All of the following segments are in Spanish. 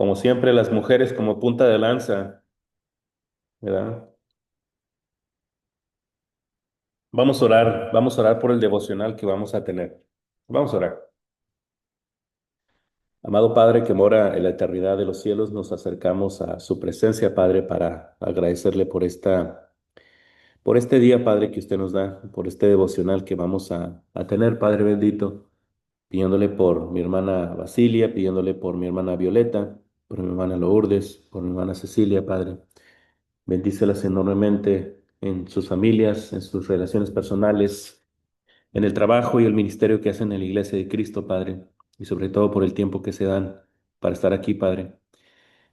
Como siempre, las mujeres como punta de lanza, ¿verdad? Vamos a orar por el devocional que vamos a tener. Vamos a orar. Amado Padre que mora en la eternidad de los cielos, nos acercamos a su presencia, Padre, para agradecerle por este día, Padre, que usted nos da, por este devocional que vamos a tener, Padre bendito, pidiéndole por mi hermana Basilia, pidiéndole por mi hermana Violeta, por mi hermana Lourdes, por mi hermana Cecilia, Padre. Bendícelas enormemente en sus familias, en sus relaciones personales, en el trabajo y el ministerio que hacen en la iglesia de Cristo, Padre, y sobre todo por el tiempo que se dan para estar aquí, Padre.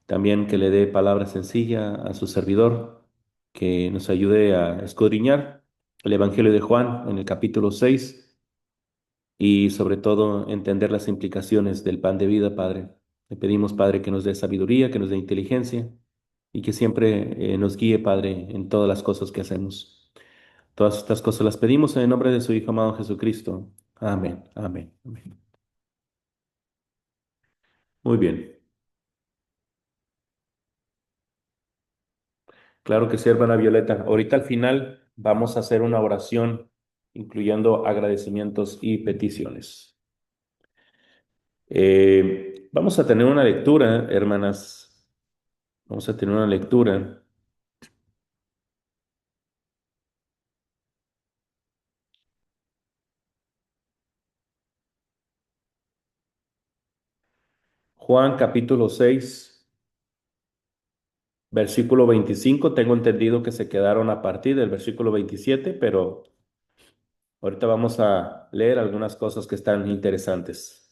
También que le dé palabra sencilla a su servidor, que nos ayude a escudriñar el Evangelio de Juan en el capítulo 6 y sobre todo entender las implicaciones del pan de vida, Padre. Le pedimos, Padre, que nos dé sabiduría, que nos dé inteligencia y que siempre nos guíe, Padre, en todas las cosas que hacemos. Todas estas cosas las pedimos en el nombre de su Hijo amado Jesucristo. Amén, amén, amén. Muy bien. Claro que sí, hermana Violeta. Ahorita al final vamos a hacer una oración incluyendo agradecimientos y peticiones. Vamos a tener una lectura, hermanas. Vamos a tener una lectura. Juan capítulo 6, versículo 25. Tengo entendido que se quedaron a partir del versículo 27, pero ahorita vamos a leer algunas cosas que están interesantes.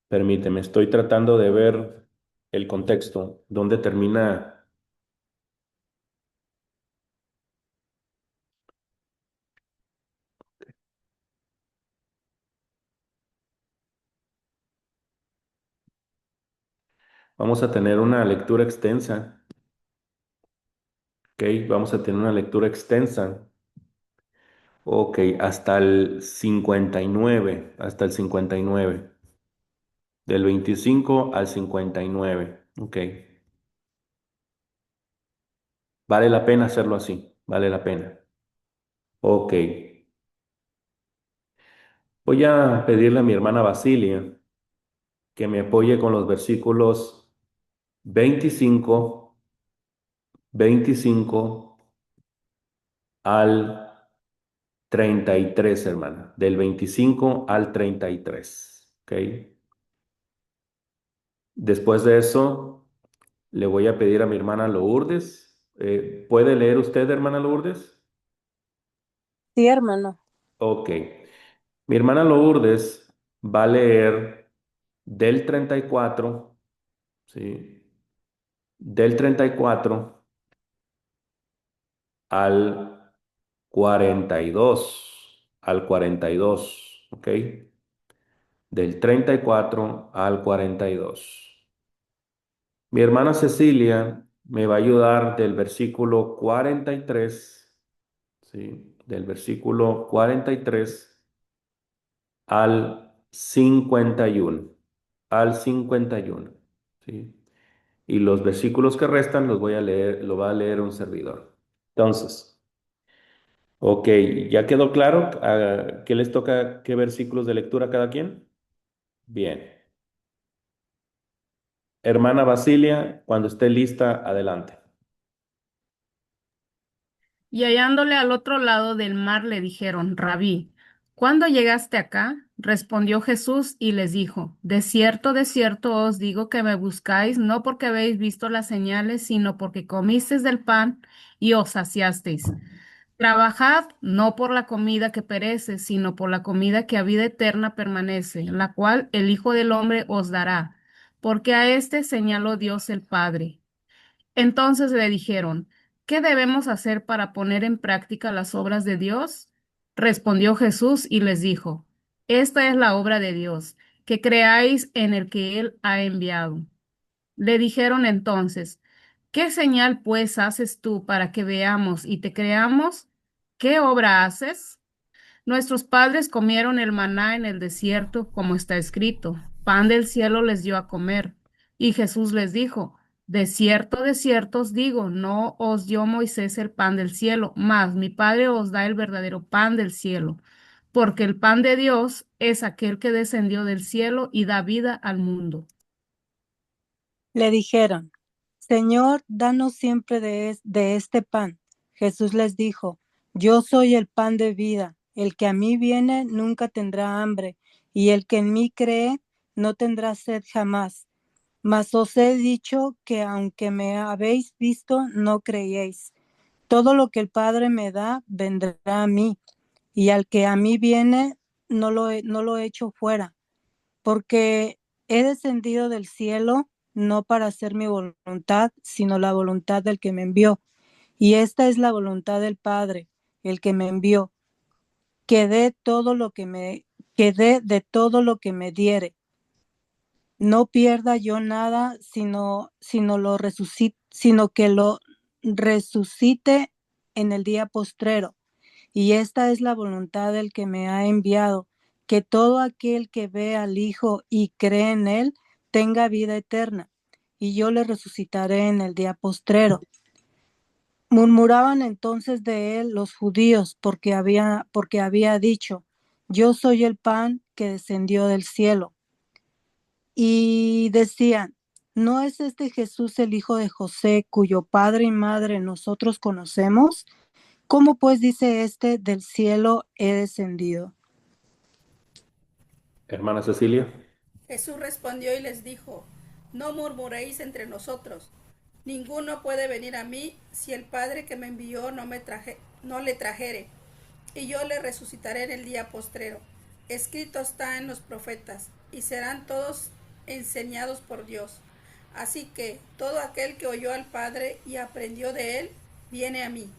Permíteme, estoy tratando de ver el contexto, dónde termina. Vamos a tener una lectura extensa, ¿ok? Vamos a tener una lectura extensa, ok, hasta el 59, hasta el 59, del 25 al 59, ok. Vale la pena hacerlo así, vale la pena. Ok, voy a pedirle a mi hermana Basilia que me apoye con los versículos 25, 25 al 33, hermana, del 25 al 33, ok. Después de eso, le voy a pedir a mi hermana Lourdes. ¿Puede leer usted, hermana Lourdes? Sí, hermano. Ok. Mi hermana Lourdes va a leer del 34, ¿sí? Del 34 al 42, al 42, ¿ok? Del 34 al 42. Mi hermana Cecilia me va a ayudar del versículo 43, ¿sí? Del versículo 43 al 51, al 51, ¿sí? Y los versículos que restan los voy a leer, lo va a leer un servidor. Entonces, ok, ¿ya quedó claro qué les toca, qué versículos de lectura a cada quien? Bien. Hermana Basilia, cuando esté lista, adelante. Y hallándole al otro lado del mar le dijeron, Rabí, ¿cuándo llegaste acá? Respondió Jesús y les dijo, de cierto os digo que me buscáis no porque habéis visto las señales, sino porque comisteis del pan y os saciasteis. Trabajad no por la comida que perece, sino por la comida que a vida eterna permanece, la cual el Hijo del Hombre os dará, porque a éste señaló Dios el Padre. Entonces le dijeron, ¿qué debemos hacer para poner en práctica las obras de Dios? Respondió Jesús y les dijo, esta es la obra de Dios, que creáis en el que Él ha enviado. Le dijeron entonces, ¿qué señal pues haces tú para que veamos y te creamos? ¿Qué obra haces? Nuestros padres comieron el maná en el desierto, como está escrito, pan del cielo les dio a comer. Y Jesús les dijo, de cierto os digo, no os dio Moisés el pan del cielo, mas mi Padre os da el verdadero pan del cielo, porque el pan de Dios es aquel que descendió del cielo y da vida al mundo. Le dijeron, Señor, danos siempre de este pan. Jesús les dijo, yo soy el pan de vida. El que a mí viene nunca tendrá hambre, y el que en mí cree no tendrá sed jamás. Mas os he dicho que aunque me habéis visto, no creéis. Todo lo que el Padre me da, vendrá a mí, y al que a mí viene, no lo echo fuera, porque he descendido del cielo no para hacer mi voluntad, sino la voluntad del que me envió. Y esta es la voluntad del Padre, el que me envió, que dé todo lo que me, que dé de todo lo que me diere. No pierda yo nada, sino que lo resucite en el día postrero. Y esta es la voluntad del que me ha enviado, que todo aquel que ve al Hijo y cree en él tenga vida eterna, y yo le resucitaré en el día postrero. Murmuraban entonces de él los judíos porque había dicho, yo soy el pan que descendió del cielo. Y decían, ¿no es este Jesús el hijo de José, cuyo padre y madre nosotros conocemos? ¿Cómo pues dice este, del cielo he descendido? Hermana Cecilia. Jesús respondió y les dijo, no murmuréis entre nosotros. Ninguno puede venir a mí si el Padre que me envió no le trajere, y yo le resucitaré en el día postrero. Escrito está en los profetas, y serán todos enseñados por Dios. Así que todo aquel que oyó al Padre y aprendió de él, viene a mí.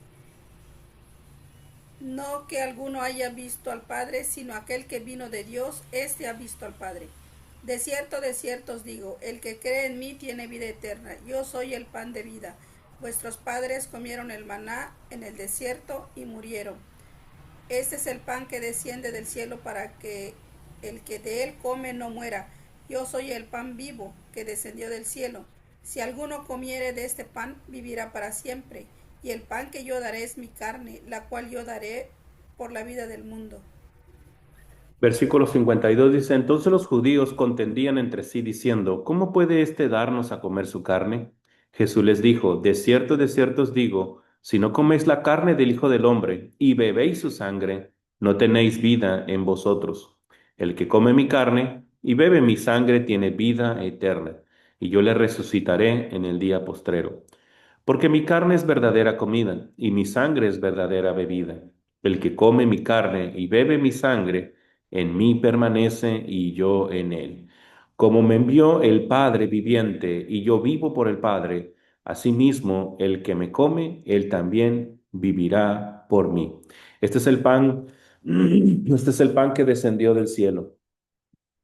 No que alguno haya visto al Padre, sino aquel que vino de Dios, éste ha visto al Padre. De cierto os digo, el que cree en mí tiene vida eterna. Yo soy el pan de vida. Vuestros padres comieron el maná en el desierto y murieron. Este es el pan que desciende del cielo para que el que de él come no muera. Yo soy el pan vivo que descendió del cielo. Si alguno comiere de este pan, vivirá para siempre. Y el pan que yo daré es mi carne, la cual yo daré por la vida del mundo. Versículo 52 dice, entonces los judíos contendían entre sí diciendo, ¿cómo puede éste darnos a comer su carne? Jesús les dijo, de cierto os digo, si no coméis la carne del Hijo del Hombre y bebéis su sangre, no tenéis vida en vosotros. El que come mi carne y bebe mi sangre tiene vida eterna, y yo le resucitaré en el día postrero. Porque mi carne es verdadera comida y mi sangre es verdadera bebida. El que come mi carne y bebe mi sangre, en mí permanece y yo en él. Como me envió el Padre viviente y yo vivo por el Padre, asimismo el que me come, él también vivirá por mí. Este es el pan, este es el pan que descendió del cielo,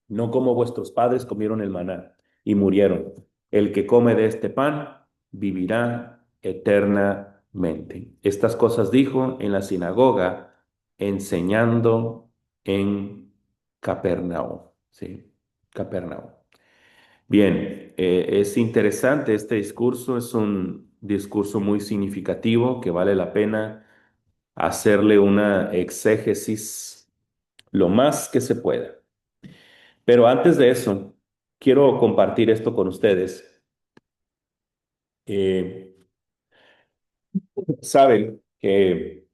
no como vuestros padres comieron el maná y murieron. El que come de este pan vivirá eternamente. Estas cosas dijo en la sinagoga, enseñando en Capernaum. ¿Sí? Capernaum. Bien, es interesante este discurso, es un discurso muy significativo que vale la pena hacerle una exégesis lo más que se pueda. Pero antes de eso, quiero compartir esto con ustedes. Eh, saben que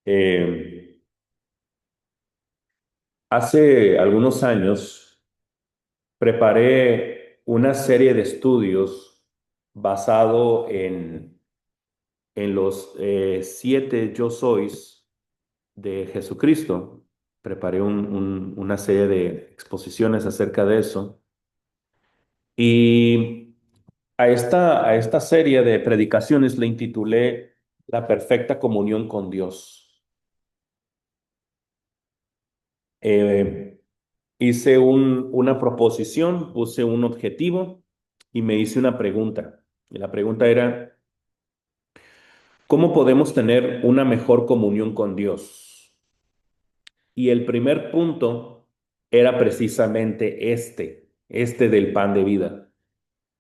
eh, hace algunos años preparé una serie de estudios basado en los 7 yo sois de Jesucristo. Preparé una serie de exposiciones acerca de eso. Y a esta serie de predicaciones le intitulé La perfecta comunión con Dios. Eh, hice una proposición, puse un objetivo y me hice una pregunta. Y la pregunta era, ¿cómo podemos tener una mejor comunión con Dios? Y el primer punto era precisamente este del pan de vida,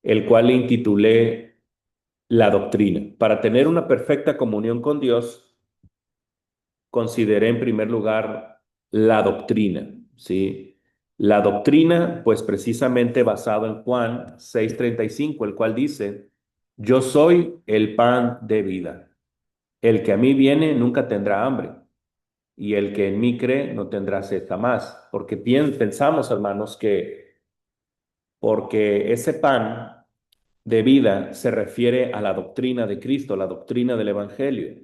el cual le intitulé la doctrina. Para tener una perfecta comunión con Dios, consideré en primer lugar la doctrina, ¿sí? La doctrina, pues precisamente basado en Juan 6:35, el cual dice, yo soy el pan de vida. El que a mí viene nunca tendrá hambre, y el que en mí cree no tendrá sed jamás. Porque pensamos, hermanos, que porque ese pan de vida se refiere a la doctrina de Cristo, la doctrina del Evangelio.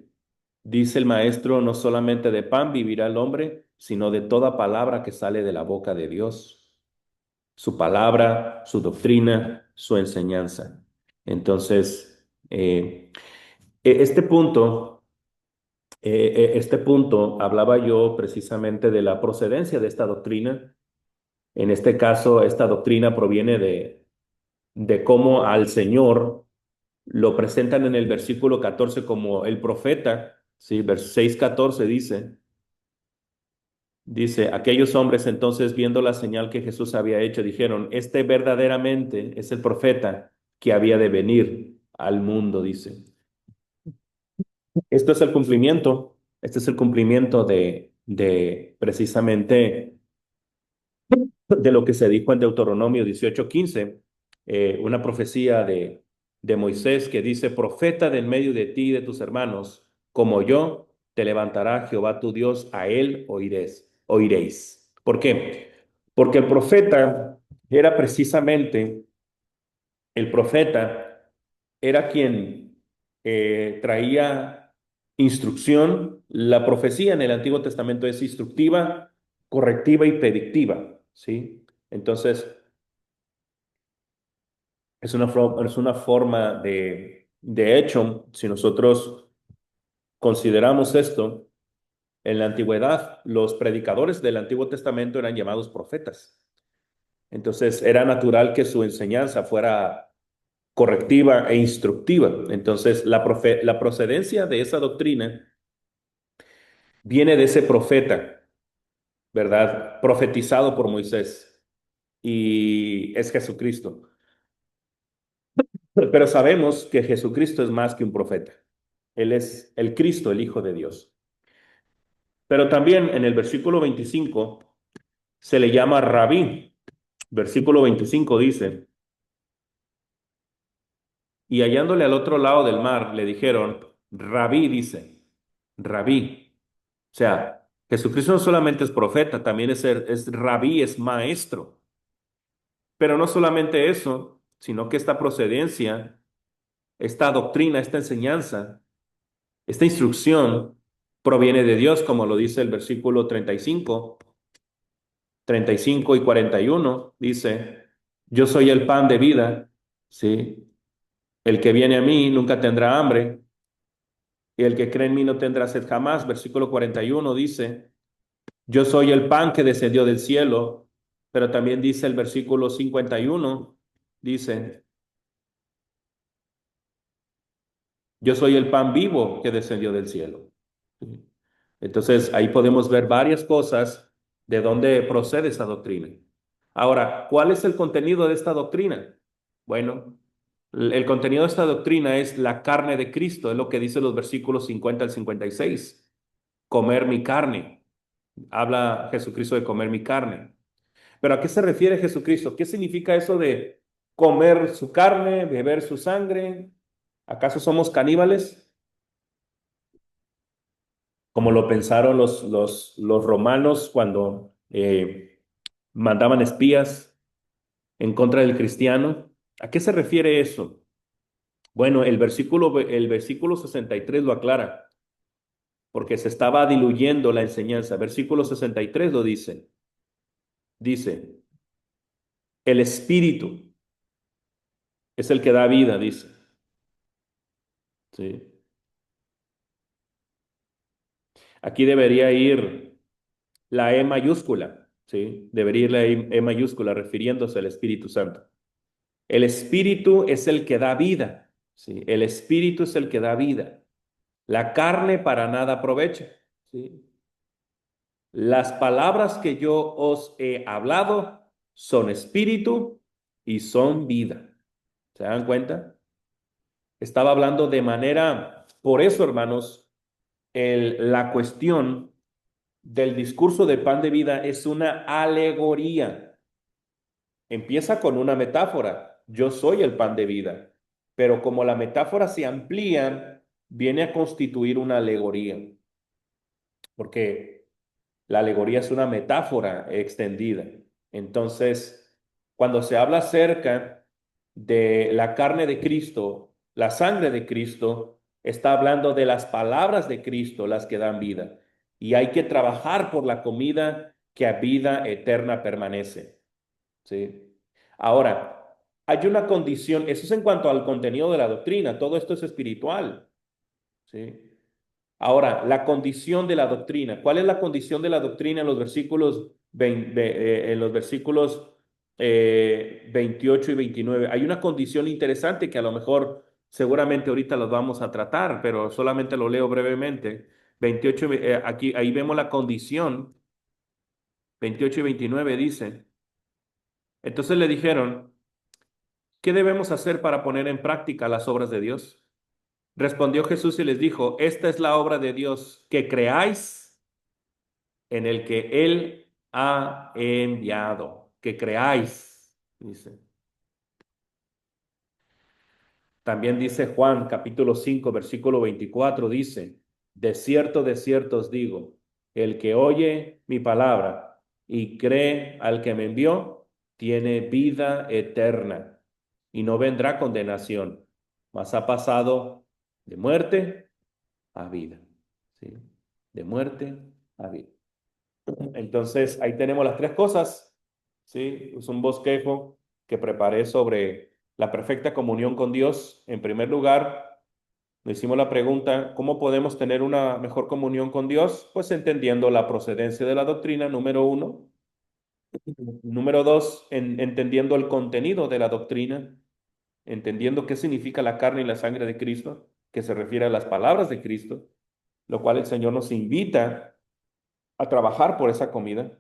Dice el maestro, no solamente de pan vivirá el hombre, sino de toda palabra que sale de la boca de Dios. Su palabra, su doctrina, su enseñanza. Entonces, este punto, este punto hablaba yo precisamente de la procedencia de esta doctrina. En este caso, esta doctrina proviene de cómo al Señor lo presentan en el versículo 14 como el profeta, ¿sí? Vers 6:14 dice, aquellos hombres entonces viendo la señal que Jesús había hecho, dijeron, este verdaderamente es el profeta que había de venir al mundo, dice. Esto es el cumplimiento, este es el cumplimiento de precisamente de lo que se dijo en Deuteronomio 18:15, una profecía de Moisés que dice, profeta del medio de ti y de tus hermanos, como yo, te levantará Jehová tu Dios, a él oiréis. ¿Por qué? Porque el profeta era quien traía instrucción. La profecía en el Antiguo Testamento es instructiva, correctiva y predictiva, ¿sí? Entonces, es una forma de hecho, si nosotros consideramos esto, en la antigüedad, los predicadores del Antiguo Testamento eran llamados profetas. Entonces, era natural que su enseñanza fuera correctiva e instructiva. Entonces, la procedencia de esa doctrina viene de ese profeta, ¿verdad? Profetizado por Moisés y es Jesucristo. Pero sabemos que Jesucristo es más que un profeta. Él es el Cristo, el Hijo de Dios. Pero también en el versículo 25 se le llama Rabí. Versículo 25 dice, y hallándole al otro lado del mar, le dijeron, Rabí, dice, Rabí. O sea, Jesucristo no solamente es profeta, también es rabí, es maestro. Pero no solamente eso, sino que esta procedencia, esta doctrina, esta enseñanza, esta instrucción proviene de Dios, como lo dice el versículo 35 y 41, dice, yo soy el pan de vida, ¿sí? El que viene a mí nunca tendrá hambre, y el que cree en mí no tendrá sed jamás. Versículo 41 dice, yo soy el pan que descendió del cielo, pero también dice el versículo 51, dice, yo soy el pan vivo que descendió del cielo. Entonces, ahí podemos ver varias cosas de dónde procede esa doctrina. Ahora, ¿cuál es el contenido de esta doctrina? Bueno, el contenido de esta doctrina es la carne de Cristo, es lo que dice los versículos 50 al 56. Comer mi carne. Habla Jesucristo de comer mi carne. Pero ¿a qué se refiere Jesucristo? ¿Qué significa eso de comer su carne, beber su sangre? ¿Acaso somos caníbales? Como lo pensaron los romanos cuando mandaban espías en contra del cristiano. ¿A qué se refiere eso? Bueno, el versículo 63 lo aclara, porque se estaba diluyendo la enseñanza. Versículo 63 lo dice. Dice, el espíritu es el que da vida, dice. ¿Sí? Aquí debería ir la E mayúscula, ¿sí? Debería ir la E mayúscula refiriéndose al Espíritu Santo. El Espíritu es el que da vida, ¿sí? El Espíritu es el que da vida. La carne para nada aprovecha, ¿sí? Las palabras que yo os he hablado son espíritu y son vida. ¿Se dan cuenta? Estaba hablando de manera, por eso, hermanos, la cuestión del discurso de pan de vida es una alegoría. Empieza con una metáfora. Yo soy el pan de vida. Pero como la metáfora se amplía, viene a constituir una alegoría. Porque la alegoría es una metáfora extendida. Entonces, cuando se habla acerca de la carne de Cristo, la sangre de Cristo, está hablando de las palabras de Cristo, las que dan vida. Y hay que trabajar por la comida que a vida eterna permanece. ¿Sí? Ahora, hay una condición, eso es en cuanto al contenido de la doctrina, todo esto es espiritual. ¿Sí? Ahora, la condición de la doctrina. ¿Cuál es la condición de la doctrina en los versículos, 28 y 29? Hay una condición interesante que a lo mejor seguramente ahorita los vamos a tratar, pero solamente lo leo brevemente. 28, aquí, ahí vemos la condición. 28 y 29 dice. Entonces le dijeron, ¿qué debemos hacer para poner en práctica las obras de Dios? Respondió Jesús y les dijo, esta es la obra de Dios, que creáis en el que Él ha enviado, que creáis, dice. También dice Juan capítulo 5 versículo 24, dice, de cierto os digo, el que oye mi palabra y cree al que me envió, tiene vida eterna y no vendrá condenación, mas ha pasado de muerte a vida, ¿sí? De muerte a vida. Entonces, ahí tenemos las tres cosas, ¿sí? Es un bosquejo que preparé sobre la perfecta comunión con Dios. En primer lugar, nos hicimos la pregunta, ¿cómo podemos tener una mejor comunión con Dios? Pues entendiendo la procedencia de la doctrina, número uno. Número dos, entendiendo el contenido de la doctrina, entendiendo qué significa la carne y la sangre de Cristo, que se refiere a las palabras de Cristo, lo cual el Señor nos invita a trabajar por esa comida.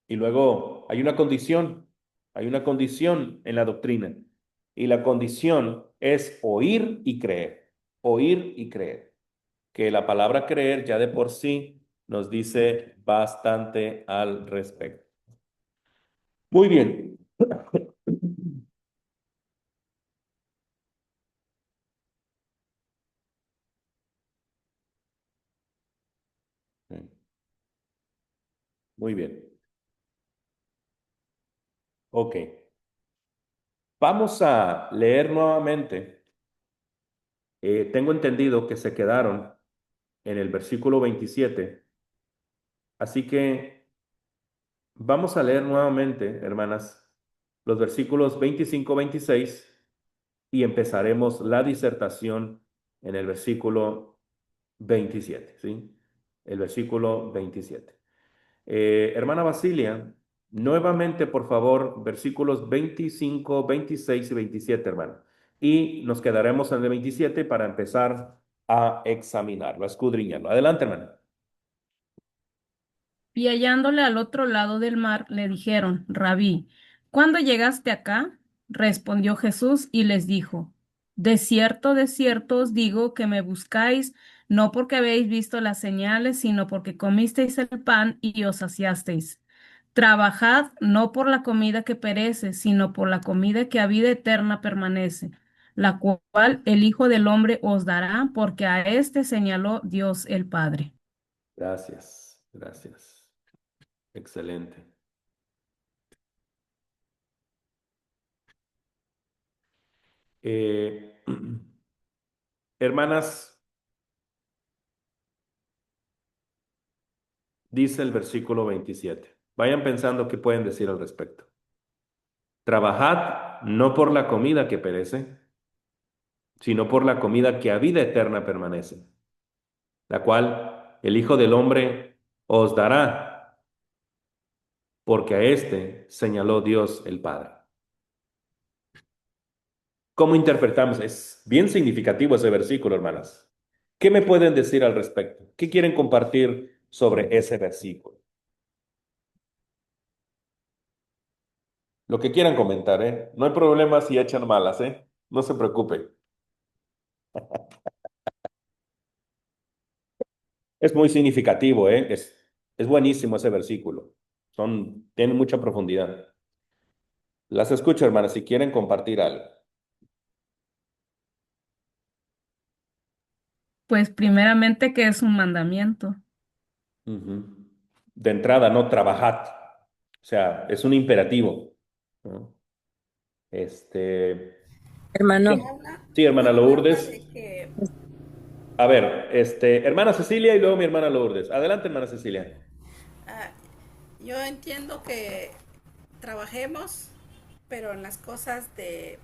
Y luego hay una condición en la doctrina. Y la condición es oír y creer. Que la palabra creer ya de por sí nos dice bastante al respecto. Muy bien. Muy bien. Ok. Vamos a leer nuevamente. Tengo entendido que se quedaron en el versículo 27. Así que vamos a leer nuevamente, hermanas, los versículos 25-26 y empezaremos la disertación en el versículo 27, ¿sí? El versículo 27. Hermana Basilia, nuevamente, por favor, versículos 25, 26 y 27, hermana. Y nos quedaremos en el 27 para empezar a examinarlo, a escudriñarlo. Adelante, hermana. Y hallándole al otro lado del mar, le dijeron, Rabí, ¿cuándo llegaste acá? Respondió Jesús y les dijo, de cierto os digo que me buscáis, no porque habéis visto las señales, sino porque comisteis el pan y os saciasteis. Trabajad no por la comida que perece, sino por la comida que a vida eterna permanece, la cual el Hijo del Hombre os dará, porque a éste señaló Dios el Padre. Gracias, gracias. Excelente. Eh, hermanas, dice el versículo 27. Vayan pensando qué pueden decir al respecto. Trabajad no por la comida que perece, sino por la comida que a vida eterna permanece, la cual el Hijo del Hombre os dará, porque a éste señaló Dios el Padre. ¿Cómo interpretamos? Es bien significativo ese versículo, hermanas. ¿Qué me pueden decir al respecto? ¿Qué quieren compartir sobre ese versículo. Lo que quieran comentar, ¿eh? No hay problema si echan malas, ¿eh? No se preocupe. Es muy significativo, ¿eh? Es buenísimo ese versículo. Tienen mucha profundidad. Las escucho, hermanas, si quieren compartir algo. Pues primeramente que es un mandamiento. Ujú. De entrada, no trabajad. O sea, es un imperativo, ¿no? Este, Hermano, sí, hermana Habla Lourdes. de que A ver, hermana Cecilia y luego mi hermana Lourdes. Adelante, hermana Cecilia. ah, yo entiendo que trabajemos, pero en las cosas de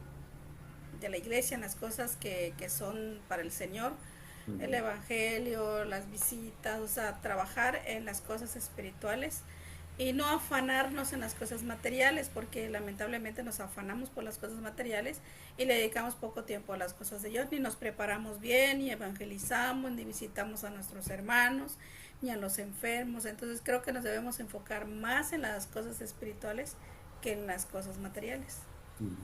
la iglesia, en las cosas que son para el Señor, el Ujú, evangelio, las visitas, o sea, trabajar en las cosas espirituales y no afanarnos en las cosas materiales, porque lamentablemente nos afanamos por las cosas materiales y le dedicamos poco tiempo a las cosas de Dios, ni nos preparamos bien, ni evangelizamos, ni visitamos a nuestros hermanos, ni a los enfermos. Entonces creo que nos debemos enfocar más en las cosas espirituales que en las cosas materiales. ujú.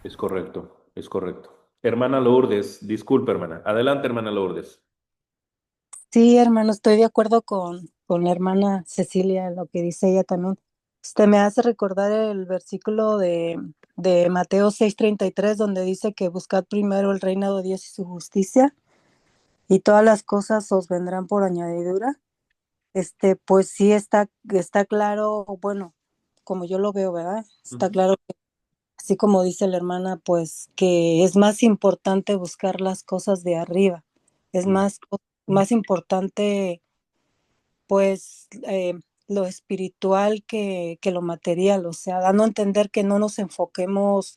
Es correcto, es correcto. Hermana Lourdes, disculpe, hermana. Adelante, hermana Lourdes. sí, hermano, estoy de acuerdo con la hermana Cecilia, lo que dice ella también. Me hace recordar el versículo de Mateo 6:33, donde dice que buscad primero el reino de Dios y su justicia, y todas las cosas os vendrán por añadidura. Pues sí está claro, bueno, como yo lo veo, ¿verdad? Está Ujú, claro, así como dice la hermana, pues que es más importante buscar las cosas de arriba, es ujú, más importante, pues, lo espiritual que lo material, o sea, dando a entender que no nos enfoquemos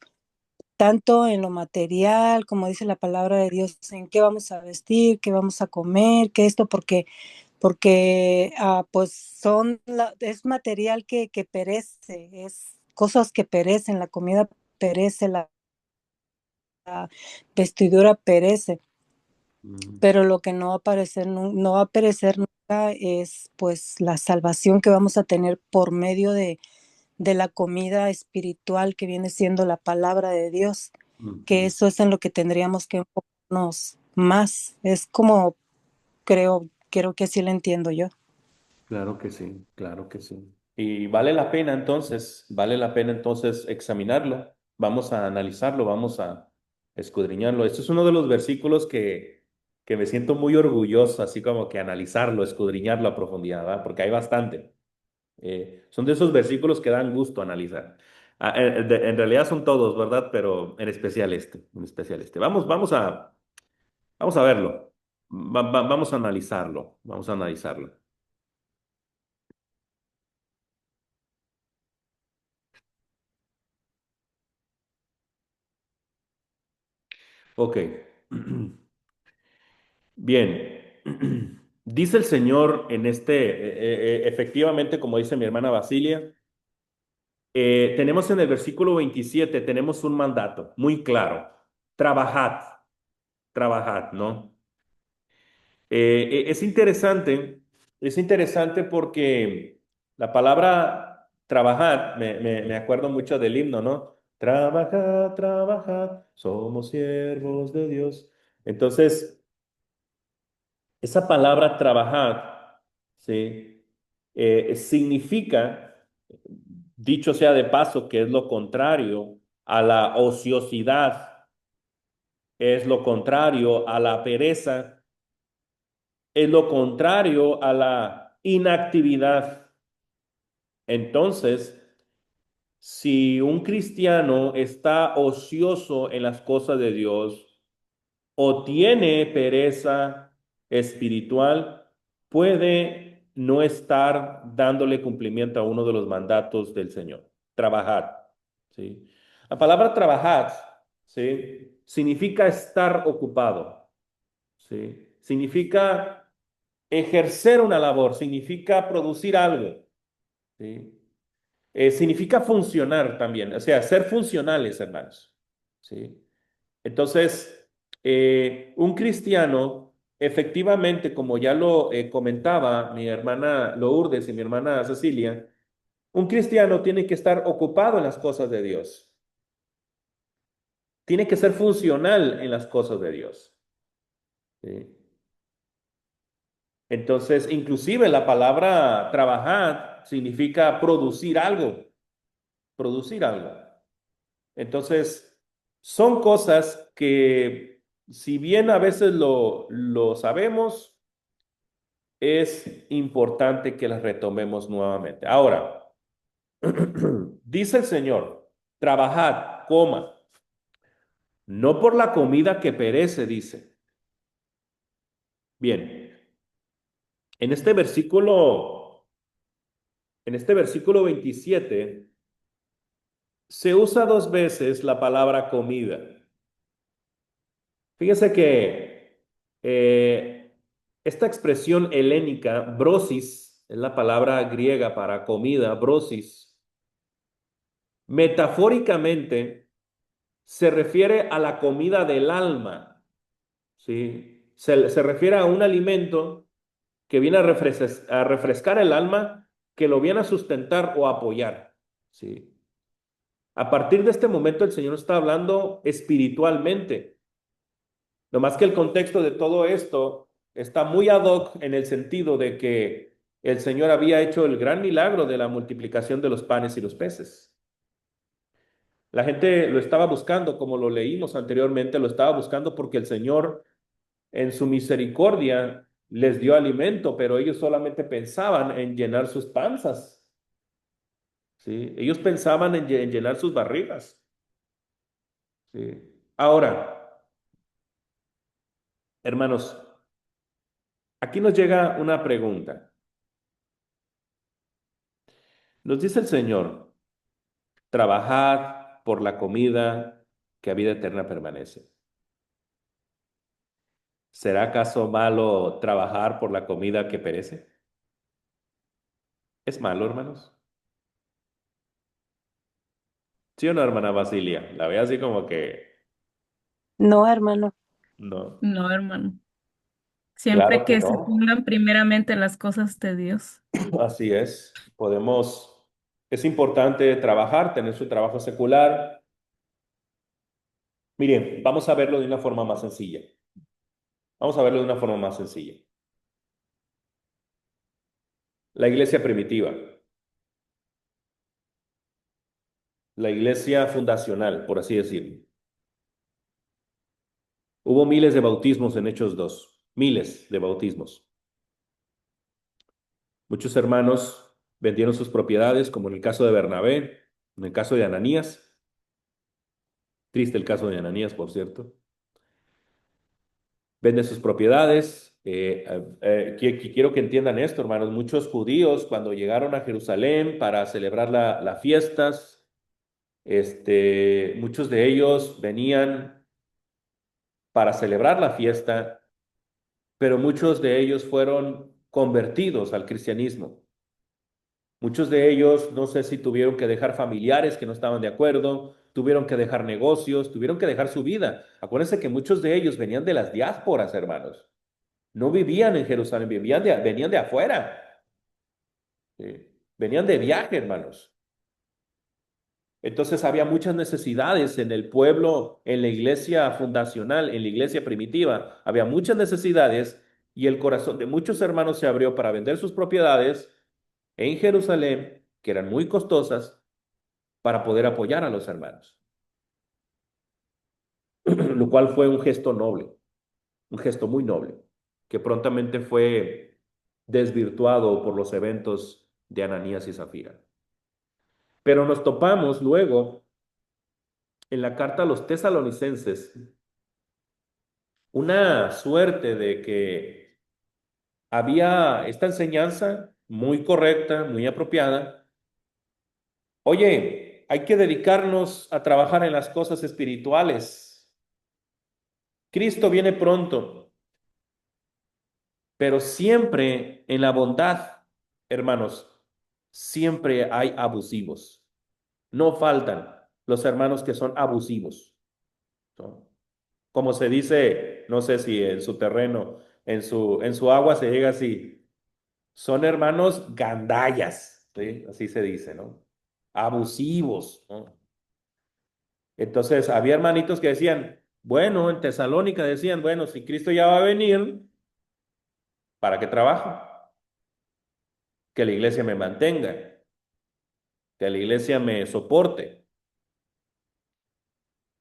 tanto en lo material, como dice la palabra de Dios, en qué vamos a vestir, qué vamos a comer, qué esto, porque pues es material que perece, es cosas que perecen, la comida perece, la vestidura perece, ujú, pero lo que no va a perecer, no va a perecer nunca es pues la salvación que vamos a tener por medio de la comida espiritual que viene siendo la palabra de Dios, que ujú. eso es en lo que tendríamos que enfocarnos más. Es como creo que así lo entiendo yo. Claro que sí, claro que sí. Y vale la pena entonces examinarlo, vamos a analizarlo, vamos a escudriñarlo. Este es uno de los versículos que me siento muy orgulloso, así como que analizarlo, escudriñarlo a profundidad, ¿verdad? Porque hay bastante. Son de esos versículos que dan gusto analizar. En realidad son todos, ¿verdad? Pero en especial este. Vamos a verlo, vamos a analizarlo, vamos a analizarlo. Ok. Bien. Dice el Señor efectivamente, como dice mi hermana Basilia, tenemos en el versículo 27 tenemos un mandato muy claro. Trabajad, trabajad, ¿no? Es interesante porque la palabra trabajar, me acuerdo mucho del himno, ¿no? Trabajad, trabajad, somos siervos de Dios. Entonces, esa palabra trabajar, ¿sí? Significa, dicho sea de paso, que es lo contrario a la ociosidad, es lo contrario a la pereza, es lo contrario a la inactividad. Entonces, si un cristiano está ocioso en las cosas de Dios o tiene pereza espiritual, puede no estar dándole cumplimiento a uno de los mandatos del Señor. Trabajar, ¿sí? La palabra trabajar, ¿sí? Significa estar ocupado, ¿sí? Significa ejercer una labor, significa producir algo, ¿sí? Significa funcionar también, o sea, ser funcionales, hermanos, ¿sí? Entonces, un cristiano efectivamente, como ya lo comentaba mi hermana Lourdes y mi hermana Cecilia, un cristiano tiene que estar ocupado en las cosas de Dios. Tiene que ser funcional en las cosas de Dios. ¿Sí? Entonces, inclusive la palabra trabajar significa producir algo, producir algo. Entonces, son cosas que, si bien a veces lo sabemos, es importante que las retomemos nuevamente. Ahora, dice el Señor, trabajad, coma, no por la comida que perece, dice. Bien, en este versículo, en este versículo 27 se usa dos veces la palabra comida. Fíjese que esta expresión helénica, brosis, es la palabra griega para comida, brosis, metafóricamente se refiere a la comida del alma, ¿sí? Se refiere a un alimento que viene a refrescar el alma, que lo viene a sustentar o apoyar, ¿sí? A partir de este momento el Señor está hablando espiritualmente. No más que el contexto de todo esto está muy ad hoc en el sentido de que el Señor había hecho el gran milagro de la multiplicación de los panes y los peces. La gente lo estaba buscando, como lo leímos anteriormente, lo estaba buscando porque el Señor en su misericordia les dio alimento, pero ellos solamente pensaban en llenar sus panzas, ¿sí? Ellos pensaban en llenar sus barrigas, ¿sí? Ahora, hermanos, aquí nos llega una pregunta. Nos dice el Señor, trabajad por la comida que a vida eterna permanece. ¿Será acaso malo trabajar por la comida que perece? ¿Es malo, hermanos? ¿Sí o no, hermana Basilia? La veo así como que No, hermano. no. No, hermano. Siempre Claro que que se no. pongan primeramente las cosas de Dios. Así es. Es importante trabajar, tener su trabajo secular. Miren, vamos a verlo de una forma más sencilla. Vamos a verlo de una forma más sencilla. La iglesia primitiva, la iglesia fundacional, por así decirlo. Hubo miles de bautismos en Hechos 2, miles de bautismos. Muchos hermanos vendieron sus propiedades, como en el caso de Bernabé, en el caso de Ananías. Triste el caso de Ananías, por cierto. Venden sus propiedades. Quiero que entiendan esto, hermanos. Muchos judíos, cuando llegaron a Jerusalén para celebrar las fiestas, muchos de ellos venían para celebrar la fiesta, pero muchos de ellos fueron convertidos al cristianismo. Muchos de ellos, no sé si tuvieron que dejar familiares que no estaban de acuerdo, tuvieron que dejar negocios, tuvieron que dejar su vida. Acuérdense que muchos de ellos venían de las diásporas, hermanos. No vivían en Jerusalén, venían de afuera. ¿Sí? Venían de viaje, hermanos. Entonces había muchas necesidades en el pueblo, en la iglesia fundacional, en la iglesia primitiva. Había muchas necesidades y el corazón de muchos hermanos se abrió para vender sus propiedades en Jerusalén, que eran muy costosas, para poder apoyar a los hermanos. Lo cual fue un gesto noble, un gesto muy noble, que prontamente fue desvirtuado por los eventos de Ananías y Zafira. Pero nos topamos luego en la carta a los tesalonicenses una suerte de que había esta enseñanza muy correcta, muy apropiada. Oye, hay que dedicarnos a trabajar en las cosas espirituales. Cristo viene pronto, pero siempre en la bondad, hermanos, siempre hay abusivos. No faltan los hermanos que son abusivos, ¿no? Como se dice, no sé si en su terreno, en su agua se llega así. Son hermanos gandallas, ¿sí? Así se dice, ¿no? Abusivos, ¿no? Entonces, había hermanitos que decían, bueno, en Tesalónica decían, bueno, si Cristo ya va a venir, ¿para qué trabajo? Que la iglesia me mantenga, que la iglesia me soporte.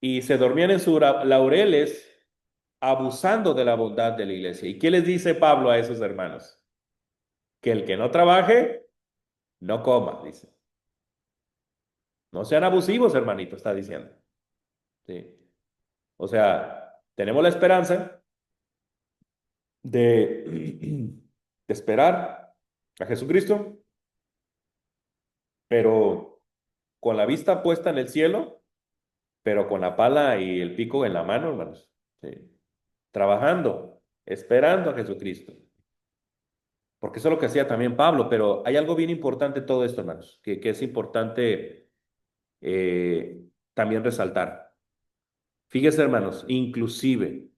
Y se dormían en sus laureles abusando de la bondad de la iglesia. ¿Y qué les dice Pablo a esos hermanos? Que el que no trabaje, no coma, dice. No sean abusivos, hermanito, está diciendo. Sí. O sea, tenemos la esperanza de, de esperar a Jesucristo, pero con la vista puesta en el cielo, pero con la pala y el pico en la mano, hermanos. Sí. Trabajando, esperando a Jesucristo. Porque eso es lo que hacía también Pablo, pero hay algo bien importante en todo esto, hermanos, que es importante también resaltar. Fíjese, hermanos, inclusive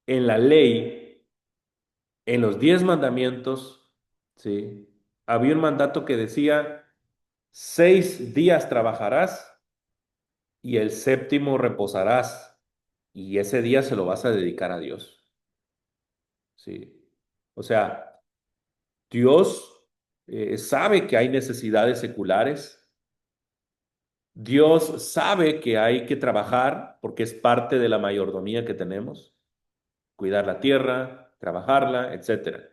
en la ley, en los 10 mandamientos, ¿sí? Había un mandato que decía, 6 días trabajarás y el séptimo reposarás, y ese día se lo vas a dedicar a Dios, ¿sí? O sea, Dios sabe que hay necesidades seculares. Dios sabe que hay que trabajar porque es parte de la mayordomía que tenemos, cuidar la tierra, trabajarla, etcétera.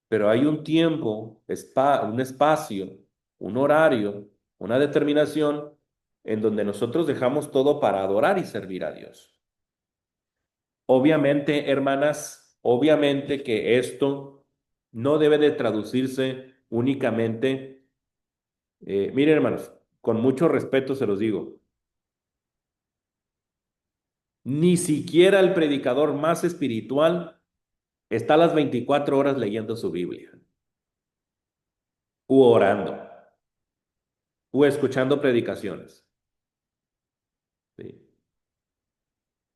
Pero hay un tiempo, un espacio, un horario, una determinación en donde nosotros dejamos todo para adorar y servir a Dios. Obviamente, hermanas, obviamente que esto no debe de traducirse únicamente, miren, hermanos, con mucho respeto se los digo, ni siquiera el predicador más espiritual está a las 24 horas leyendo su Biblia, u orando, o escuchando predicaciones. ¿Sí?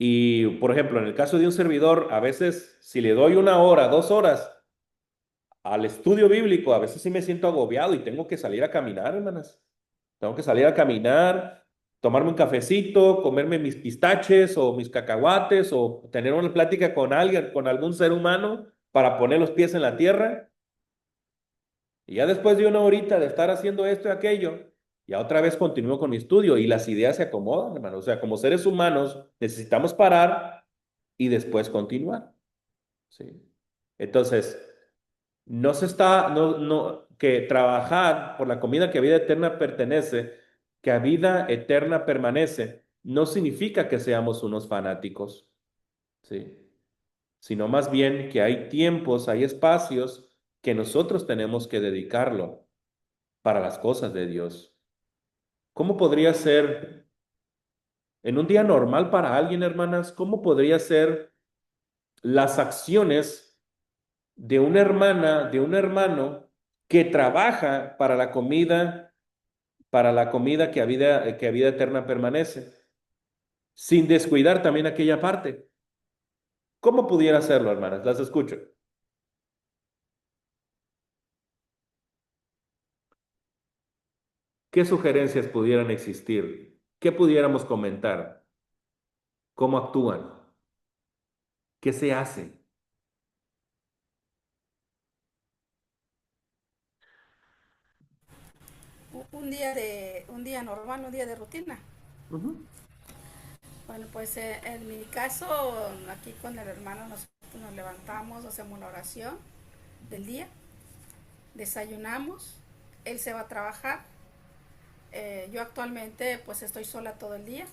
Y, por ejemplo, en el caso de un servidor, a veces, si le doy 1 hora, 2 horas al estudio bíblico, a veces sí me siento agobiado y tengo que salir a caminar, hermanas. Tengo que salir a caminar, tomarme un cafecito, comerme mis pistaches o mis cacahuates o tener una plática con alguien, con algún ser humano para poner los pies en la tierra. Y ya después de 1 horita de estar haciendo esto y aquello, ya otra vez continúo con mi estudio y las ideas se acomodan, hermano. O sea, como seres humanos necesitamos parar y después continuar. ¿Sí? Entonces, que trabajar por la comida que a vida eterna pertenece, que a vida eterna permanece, no significa que seamos unos fanáticos, ¿sí? Sino más bien que hay tiempos, hay espacios que nosotros tenemos que dedicarlo para las cosas de Dios. ¿Cómo podría ser en un día normal para alguien, hermanas? ¿Cómo podría ser las acciones de una hermana, de un hermano que trabaja para la comida que a vida eterna permanece, sin descuidar también aquella parte? ¿Cómo pudiera hacerlo, hermanas? Las escucho. ¿Qué sugerencias pudieran existir? ¿Qué pudiéramos comentar? ¿Cómo actúan? ¿Qué se hace? Un día normal, un día de rutina. Ujú. Bueno, pues en mi caso, aquí con el hermano nosotros nos levantamos, hacemos la oración del día, desayunamos, él se va a trabajar. Yo actualmente pues estoy sola todo el día.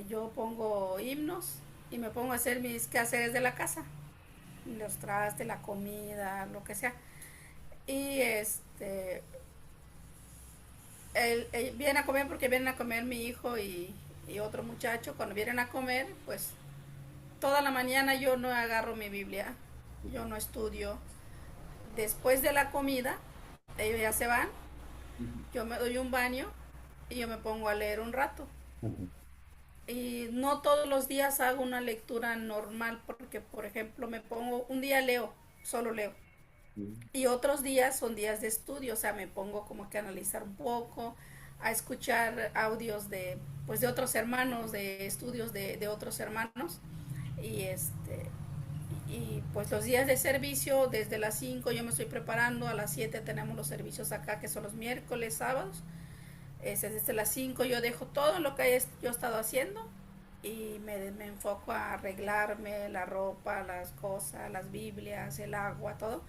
Yo pongo himnos y me pongo a hacer mis quehaceres de la casa, los trastes, la comida, lo que sea. Y él viene a comer porque vienen a comer mi hijo y otro muchacho. Cuando vienen a comer, pues toda la mañana yo no agarro mi Biblia, yo no estudio. Después de la comida, ellos ya se van, yo me doy un baño y yo me pongo a leer un rato. Ujú. Y no todos los días hago una lectura normal porque, por ejemplo, me pongo, un día leo, solo leo. Mm. Y otros días son días de estudio, o sea, me pongo como que a analizar un poco, a escuchar audios de, pues, de otros hermanos, de estudios de otros hermanos. Y y pues los días de servicio, desde las 5 yo me estoy preparando, a las 7 tenemos los servicios acá, que son los miércoles, sábados. Desde las 5 yo dejo todo lo que yo he estado haciendo y me enfoco a arreglarme la ropa, las cosas, las Biblias, el agua, todo,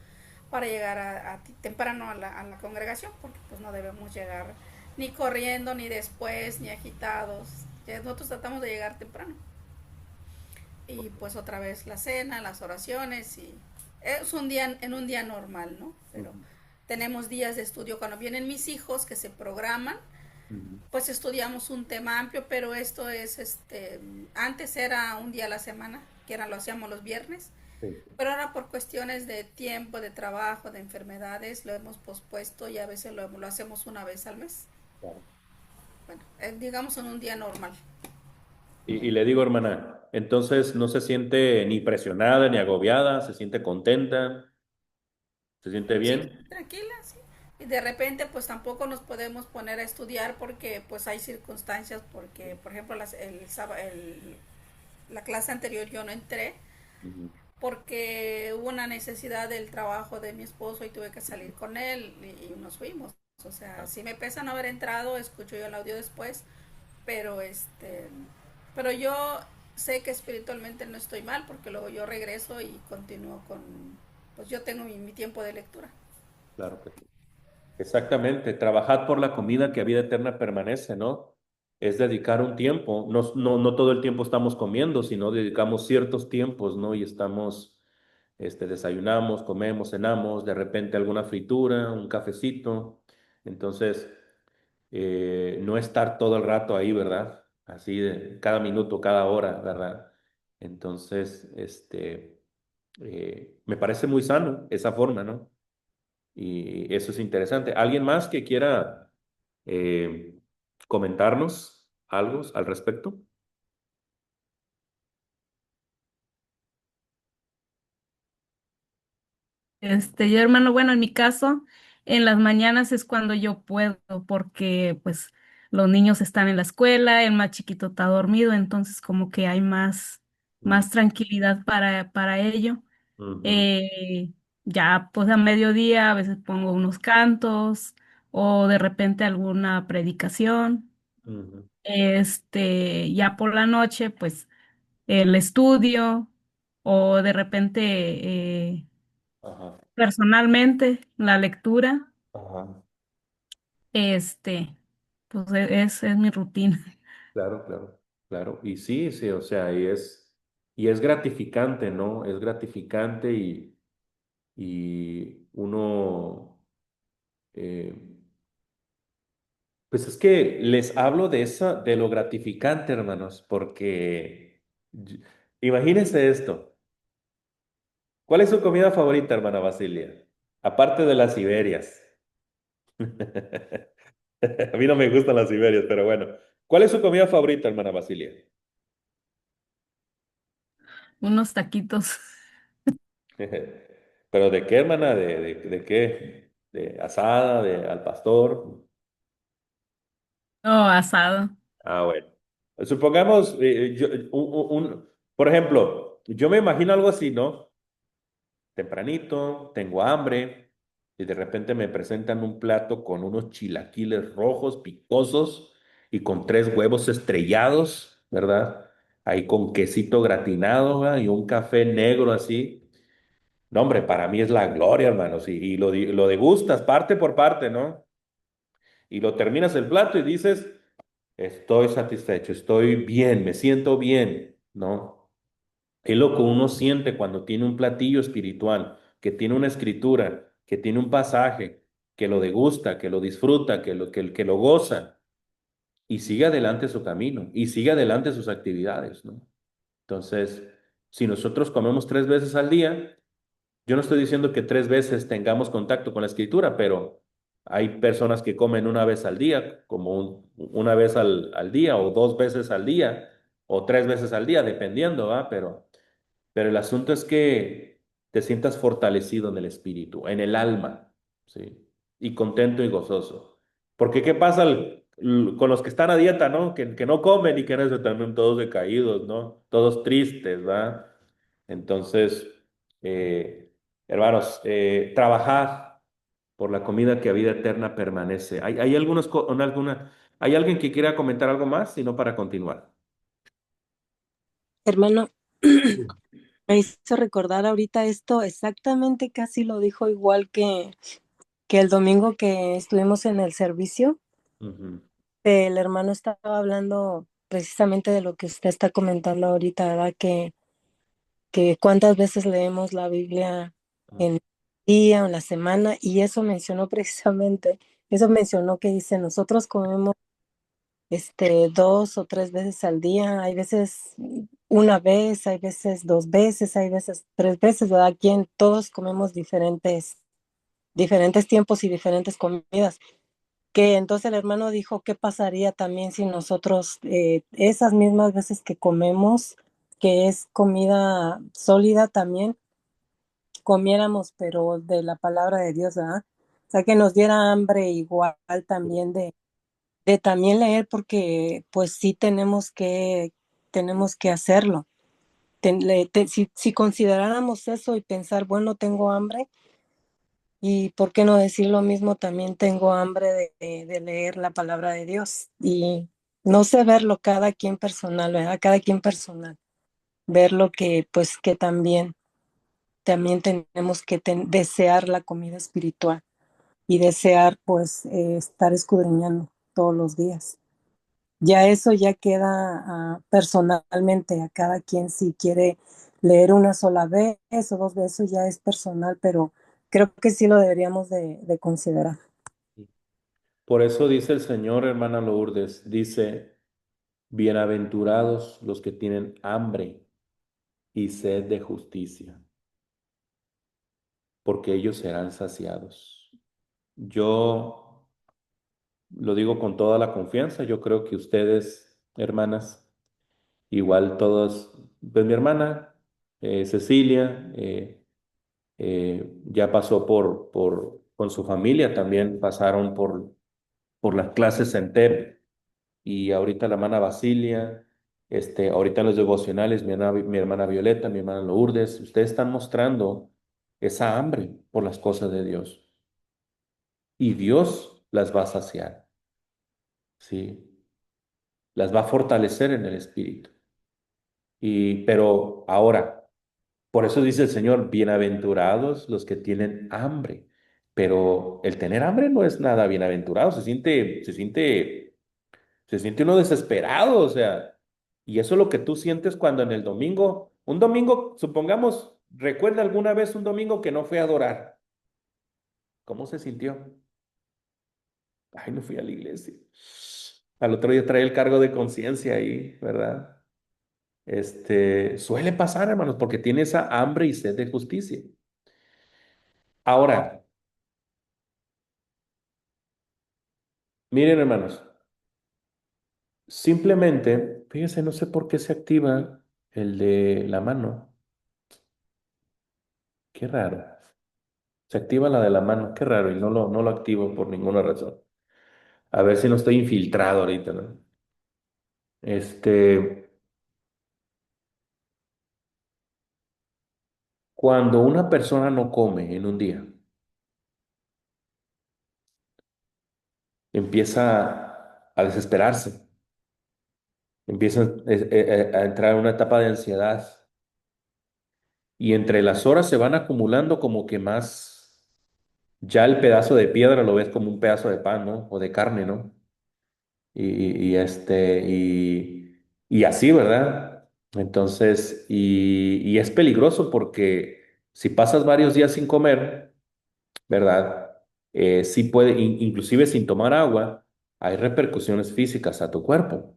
para llegar temprano a la congregación, porque pues no debemos llegar ni corriendo, ni después, ni agitados. Nosotros tratamos de llegar temprano. Y pues otra vez la cena, las oraciones, y es un día, en un día normal, ¿no? Pero Ujú. tenemos días de estudio cuando vienen mis hijos que se programan, Ujú. pues estudiamos un tema amplio, pero esto es, antes era un día a la semana, que era, lo hacíamos los viernes, Sí, pero ahora por cuestiones de tiempo, de trabajo, de enfermedades, lo hemos pospuesto y a veces lo hacemos una vez al mes. claro. Bueno, digamos en un día normal. Y le digo, hermana, entonces no se siente ni presionada ni agobiada, se siente contenta, se siente Sí, bien. tranquila, sí. Y de repente pues tampoco nos podemos poner a estudiar porque pues hay circunstancias, porque por ejemplo la clase anterior yo no entré Ujú. porque hubo una necesidad del trabajo de mi esposo y tuve que salir con él y nos fuimos. O sea, Ah, sí me pesa no haber entrado, escucho yo el audio después, pero pero yo sé que espiritualmente no estoy mal porque luego yo regreso y continúo con, pues yo tengo mi tiempo de lectura. claro que sí. Exactamente, trabajad por la comida que a vida eterna permanece, ¿no? Es dedicar un tiempo, no todo el tiempo estamos comiendo, sino dedicamos ciertos tiempos, ¿no? Y estamos, desayunamos, comemos, cenamos, de repente alguna fritura, un cafecito. Entonces, no estar todo el rato ahí, ¿verdad? Así de cada minuto, cada hora, ¿verdad? Entonces, me parece muy sano esa forma, ¿no? Y eso es interesante. ¿Alguien más que quiera eh, comentarnos algo al respecto? Yo, hermano, bueno, en mi caso, en las mañanas es cuando yo puedo, porque pues los niños están en la escuela, el más chiquito está dormido, entonces como que hay Mm. más tranquilidad para ello. Ujú. Eh, ya pues a mediodía a veces pongo unos cantos o de repente alguna predicación. Ujú. Ya por la noche, pues el estudio o de repente Ajá, personalmente la lectura, ajá. este, pues es mi rutina. Claro, claro, claro. Y sí, sí, o sea, y es gratificante, ¿no? Es gratificante y uno, eh, pues es que les hablo de lo gratificante, hermanos, porque y- imagínense esto. ¿Cuál es su comida favorita, hermana Basilia? Aparte de las Siberias. A mí no me gustan las Siberias, pero bueno. ¿Cuál es su comida favorita, hermana Basilia? Unos taquitos, ¿Pero de qué, hermana? ¿De qué? ¿De asada? ¿De al pastor? o asado. Ah, bueno. Supongamos, por ejemplo, yo me imagino algo así, ¿no? Tempranito, tengo hambre y de repente me presentan un plato con unos chilaquiles rojos, picosos y con 3 huevos estrellados, ¿verdad? Ahí con quesito gratinado, ¿verdad? Y un café negro así. No, hombre, para mí es la gloria, hermanos, y lo degustas parte por parte, ¿no? Y lo terminas el plato y dices, estoy satisfecho, estoy bien, me siento bien, ¿no? Es lo que uno siente cuando tiene un platillo espiritual, que tiene una escritura, que tiene un pasaje, que lo degusta, que lo disfruta, que lo goza y sigue adelante su camino y sigue adelante sus actividades, ¿no? Entonces, si nosotros comemos 3 veces al día, yo no estoy diciendo que 3 veces tengamos contacto con la escritura, pero hay personas que comen una vez al día, como una vez al día o 2 veces al día. o 3 veces al día, dependiendo, ¿va? Pero el asunto es que te sientas fortalecido en el espíritu, en el alma, ¿sí? Y contento y gozoso. Porque ¿qué pasa con los que están a dieta, ¿no? Que no comen y que también todos decaídos, ¿no? Todos tristes, ¿va? Entonces, eh, hermanos, trabajad por la comida que a vida eterna permanece. ¿Hay hay alguien que quiera comentar algo más, sino para continuar? Hermano, me hizo recordar ahorita esto exactamente, casi lo dijo igual que el domingo que estuvimos en el servicio. Ujú. El hermano estaba hablando precisamente de lo que usted está comentando ahorita, ¿verdad? Que cuántas veces leemos la Biblia en el día o en la semana, y eso mencionó precisamente, eso mencionó que dice, nosotros comemos 2 o 3 veces al día, hay veces una vez, hay veces 2 veces, hay veces 3 veces, ¿verdad? Aquí todos comemos diferentes tiempos y diferentes comidas. Que entonces el hermano dijo, ¿qué pasaría también si nosotros esas mismas veces que comemos, que es comida sólida también, comiéramos, pero de la palabra de Dios, ¿verdad? O sea, que nos diera hambre igual también de también leer, porque pues sí tenemos que hacerlo. Si consideráramos eso y pensar, bueno, tengo hambre, y por qué no decir lo mismo, también tengo hambre de leer la palabra de Dios. Y no sé verlo cada quien personal, ¿verdad? Cada quien personal. Ver lo que, pues, que también tenemos que desear la comida espiritual y desear, pues, estar escudriñando todos los días. Ya eso ya queda personalmente a cada quien si quiere leer una sola vez o 2 veces, ya es personal, pero creo que sí lo deberíamos de considerar. Por eso dice el Señor, hermana Lourdes, dice, bienaventurados los que tienen hambre y sed de justicia, porque ellos serán saciados. Yo lo digo con toda la confianza, yo creo que ustedes, hermanas, igual todos, pues mi hermana Cecilia, ya pasó con su familia, también pasaron por las clases en TEP y ahorita la hermana Basilia, ahorita en los devocionales, mi hermana Violeta, mi hermana Lourdes, ustedes están mostrando esa hambre por las cosas de Dios y Dios las va a saciar, ¿sí? Las va a fortalecer en el espíritu. Pero ahora, por eso dice el Señor, bienaventurados los que tienen hambre. Pero el tener hambre no es nada bienaventurado, se siente uno desesperado, o sea, y eso es lo que tú sientes cuando en el domingo, un domingo, supongamos, recuerda alguna vez un domingo que no fue a adorar. ¿Cómo se sintió? Ay, no fui a la iglesia. Al otro día trae el cargo de conciencia ahí, ¿verdad? Suele pasar, hermanos, porque tiene esa hambre y sed de justicia. Ahora, miren, hermanos, simplemente, fíjense, no sé por qué se activa el de la mano. Qué raro. Se activa la de la mano, qué raro, y no lo activo por ninguna razón. A ver si no estoy infiltrado ahorita, ¿no? Cuando una persona no come en un día, empieza a desesperarse, empieza a entrar en una etapa de ansiedad, y entre las horas se van acumulando como que más, ya el pedazo de piedra lo ves como un pedazo de pan, ¿no? O de carne, ¿no? Y así, ¿verdad? Entonces, y es peligroso porque si pasas varios días sin comer, ¿verdad? Sí puede, inclusive sin tomar agua, hay repercusiones físicas a tu cuerpo,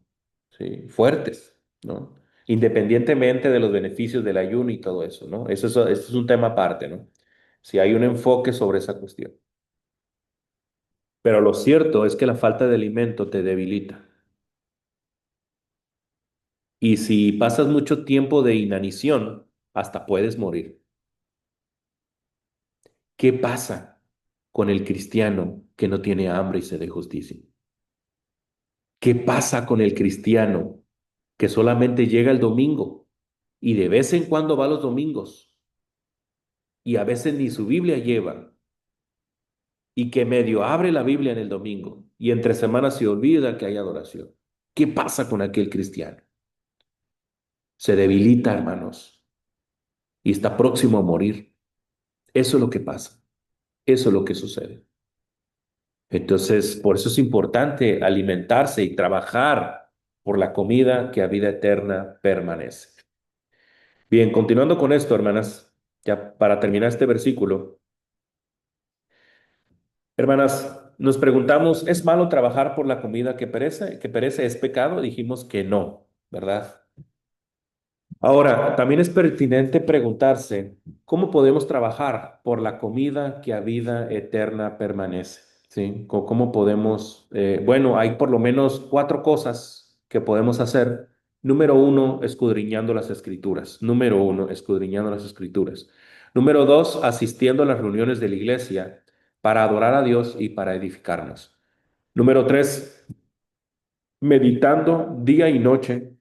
¿sí? Fuertes, ¿no? Independientemente de los beneficios del ayuno y todo eso, ¿no? Eso es un tema aparte, ¿no? Si hay un enfoque sobre esa cuestión. Pero lo cierto es que la falta de alimento te debilita. Y si pasas mucho tiempo de inanición, hasta puedes morir. ¿Qué pasa con el cristiano que no tiene hambre y sed de justicia? ¿Qué pasa con el cristiano que solamente llega el domingo y de vez en cuando va los domingos y a veces ni su Biblia lleva y que medio abre la Biblia en el domingo y entre semanas se olvida que hay adoración? ¿Qué pasa con aquel cristiano? Se debilita, hermanos, y está próximo a morir. Eso es lo que pasa. Eso es lo que sucede. Entonces, por eso es importante alimentarse y trabajar por la comida que a vida eterna permanece. Bien, continuando con esto, hermanas, ya para terminar este versículo, hermanas, nos preguntamos, ¿es malo trabajar por la comida que perece? ¿Que perece es pecado? Dijimos que no, ¿verdad? Ahora, también es pertinente preguntarse, ¿cómo podemos trabajar por la comida que a vida eterna permanece? ¿Sí? ¿Cómo podemos? Bueno, hay por lo menos cuatro cosas que podemos hacer. Número uno, escudriñando las escrituras. Número uno, escudriñando las escrituras. Número dos, asistiendo a las reuniones de la iglesia para adorar a Dios y para edificarnos. Número tres, meditando día y noche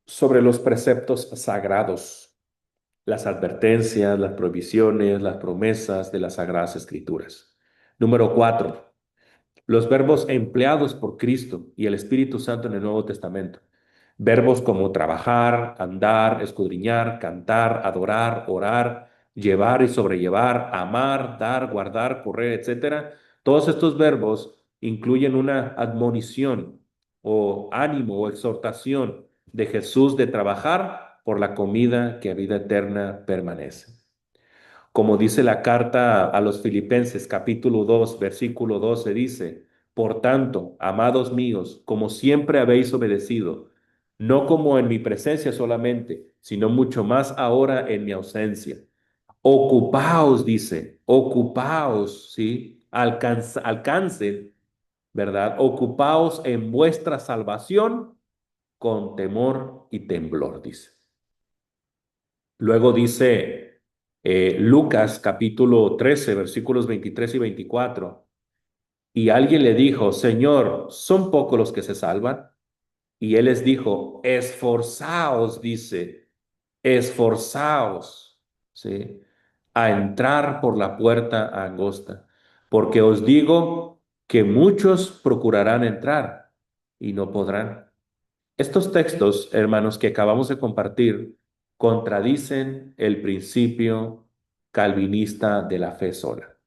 sobre los preceptos sagrados, las advertencias, las prohibiciones, las promesas de las sagradas escrituras. Número cuatro, los verbos empleados por Cristo y el Espíritu Santo en el Nuevo Testamento. Verbos como trabajar, andar, escudriñar, cantar, adorar, orar, llevar y sobrellevar, amar, dar, guardar, correr, etcétera. Todos estos verbos incluyen una admonición o ánimo o exhortación de Jesús de trabajar por la comida que a vida eterna permanece. Como dice la carta a los Filipenses, capítulo 2 versículo 12, dice, por tanto, amados míos, como siempre habéis obedecido, no como en mi presencia solamente, sino mucho más ahora en mi ausencia. Ocupaos, dice, ocupaos, ¿sí? Alcancen, ¿verdad? Ocupaos en vuestra salvación con temor y temblor, dice. Luego dice Lucas capítulo 13, versículos 23 y 24. Y alguien le dijo, Señor, ¿son pocos los que se salvan? Y él les dijo, esforzaos, dice, esforzaos, ¿sí? A entrar por la puerta angosta, porque os digo que muchos procurarán entrar y no podrán. Estos textos, hermanos, que acabamos de compartir, contradicen el principio calvinista de la fe sola.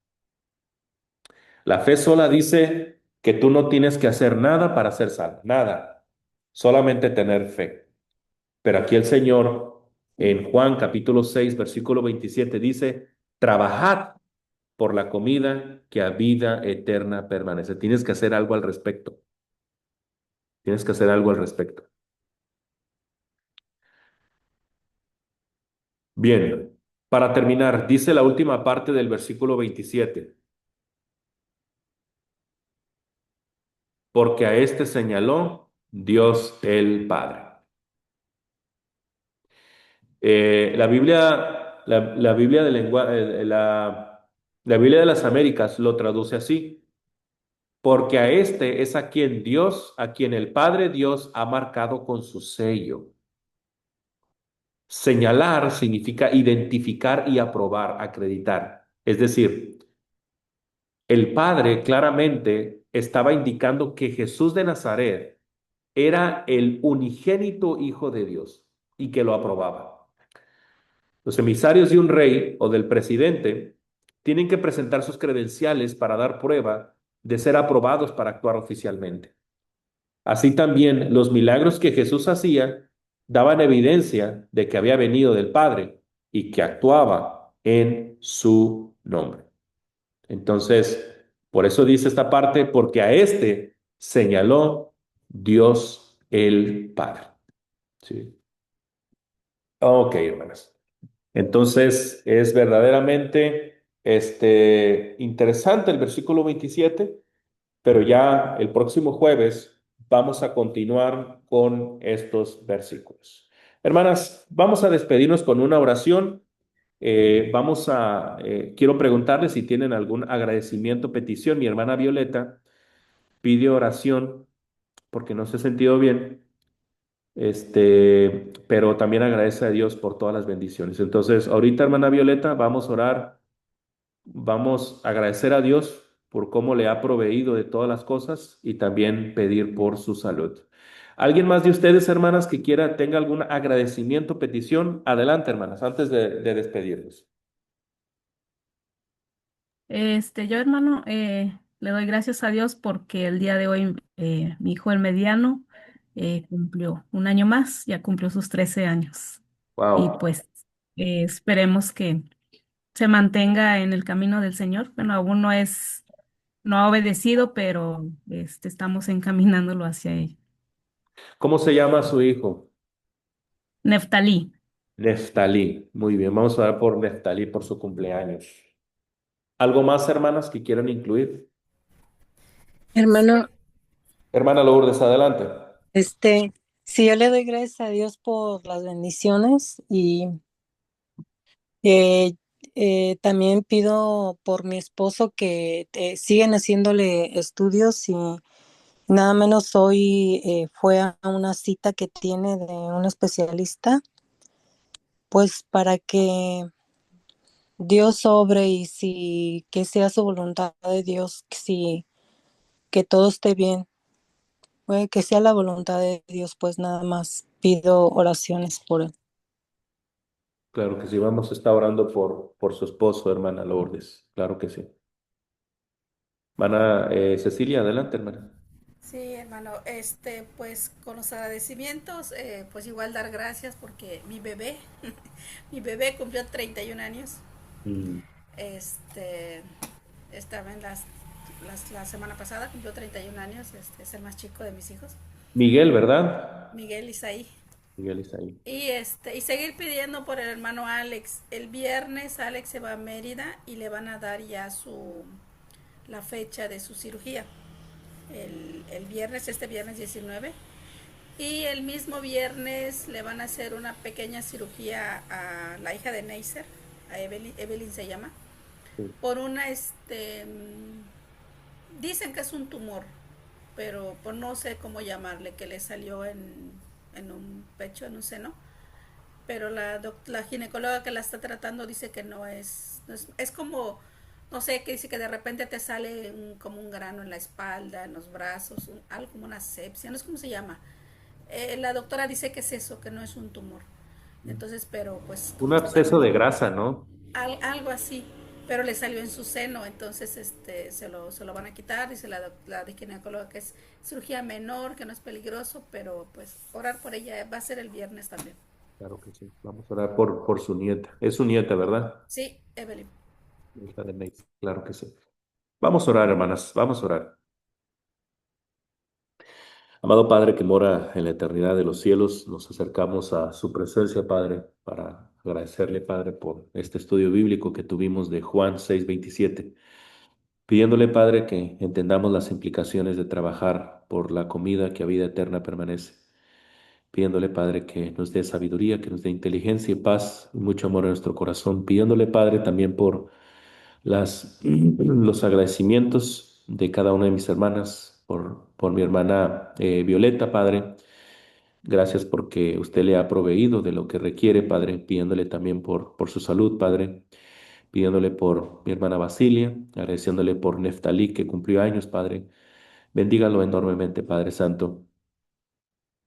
La fe sola dice que tú no tienes que hacer nada para ser salvo, nada, solamente tener fe. Pero aquí el Señor, en Juan capítulo 6, versículo 27, dice, trabajad por la comida que a vida eterna permanece. Tienes que hacer algo al respecto. Tienes que hacer algo al respecto. Bien, para terminar, dice la última parte del versículo 27, porque a este señaló Dios el Padre. La Biblia la Biblia de las Américas lo traduce así, porque a este es a quien Dios, a quien el Padre Dios ha marcado con su sello. Señalar significa identificar y aprobar, acreditar. Es decir, el Padre claramente estaba indicando que Jesús de Nazaret era el unigénito Hijo de Dios y que lo aprobaba. Los emisarios de un rey o del presidente tienen que presentar sus credenciales para dar prueba de ser aprobados para actuar oficialmente. Así también los milagros que Jesús hacía daban evidencia de que había venido del Padre y que actuaba en su nombre. Entonces, por eso dice esta parte, porque a este señaló Dios el Padre. ¿Sí? Ok, hermanas. Entonces, es verdaderamente interesante el versículo 27, pero ya el próximo jueves vamos a continuar con estos versículos. Hermanas, vamos a despedirnos con una oración. Quiero preguntarles si tienen algún agradecimiento, petición. Mi hermana Violeta pide oración porque no se ha sentido bien, pero también agradece a Dios por todas las bendiciones. Entonces, ahorita, hermana Violeta, vamos a orar. Vamos a agradecer a Dios por cómo le ha proveído de todas las cosas y también pedir por su salud. ¿Alguien más de ustedes, hermanas, que tenga algún agradecimiento, petición? Adelante, hermanas, antes de despedirnos. Yo, hermano, le doy gracias a Dios porque el día de hoy mi hijo el mediano cumplió un año más, ya cumplió sus 13 años. Y Wow. pues esperemos que se mantenga en el camino del Señor. Bueno, aún no ha obedecido, pero estamos encaminándolo hacia él. ¿Cómo se llama su hijo? Neftalí. Neftalí. Muy bien, vamos a orar por Neftalí por su cumpleaños. ¿Algo más, hermanas, que quieran incluir? Hermano, Hermana Lourdes, adelante. este, sí, yo le doy gracias a Dios por las bendiciones y eh, también pido por mi esposo que siguen haciéndole estudios y nada menos hoy fue a una cita que tiene de un especialista, pues para que Dios sobre y si que sea su voluntad de Dios, si que todo esté bien, que sea la voluntad de Dios, pues nada más pido oraciones por él. Claro que sí, vamos a estar orando por su esposo, hermana Lourdes. Claro que sí. Hermana Cecilia, adelante, hermana. Sí, hermano, pues con los agradecimientos, pues igual dar gracias porque mi bebé, mi bebé cumplió 31 años. Mm. Este, estaba en la semana pasada, cumplió 31 años, es el más chico de mis hijos, Miguel, ¿verdad? Miguel Isaí. Miguel Isaí. Y seguir pidiendo por el hermano Alex. El viernes Alex se va a Mérida y le van a dar ya la fecha de su cirugía. El viernes, este viernes 19. Y el mismo viernes le van a hacer una pequeña cirugía a la hija de Neisser, a Evelyn se llama, Sí. por dicen que es un tumor, pero pues no sé cómo llamarle, que le salió en un pecho, en un seno, pero la ginecóloga que la está tratando dice que es como, no sé, que dice que de repente te sale como un grano en la espalda, en los brazos, algo como una sepsia, no sé cómo se llama. La doctora dice que es eso, que no es un tumor. Entonces, pero pues Un como está absceso tan, de grasa, ¿no? algo así, pero le salió en su seno, entonces se lo van a quitar, dice la ginecóloga que es cirugía menor, que no es peligroso, pero pues orar por ella va a ser el viernes también. Claro que sí. Vamos a orar por su nieta. Es su nieta, ¿verdad? Sí, Evelyn. Hija de Neis. Claro que sí. Vamos a orar, hermanas. Vamos a orar. Amado Padre que mora en la eternidad de los cielos, nos acercamos a su presencia, Padre, para agradecerle, Padre, por este estudio bíblico que tuvimos de Juan 6:27, pidiéndole, Padre, que entendamos las implicaciones de trabajar por la comida que a vida eterna permanece, pidiéndole, Padre, que nos dé sabiduría, que nos dé inteligencia y paz y mucho amor en nuestro corazón, pidiéndole, Padre, también por los agradecimientos de cada una de mis hermanas, por mi hermana Violeta, Padre. Gracias porque usted le ha proveído de lo que requiere, Padre, pidiéndole también por su salud, Padre, pidiéndole por mi hermana Basilia, agradeciéndole por Neftalí, que cumplió años, Padre. Bendígalo enormemente, Padre Santo,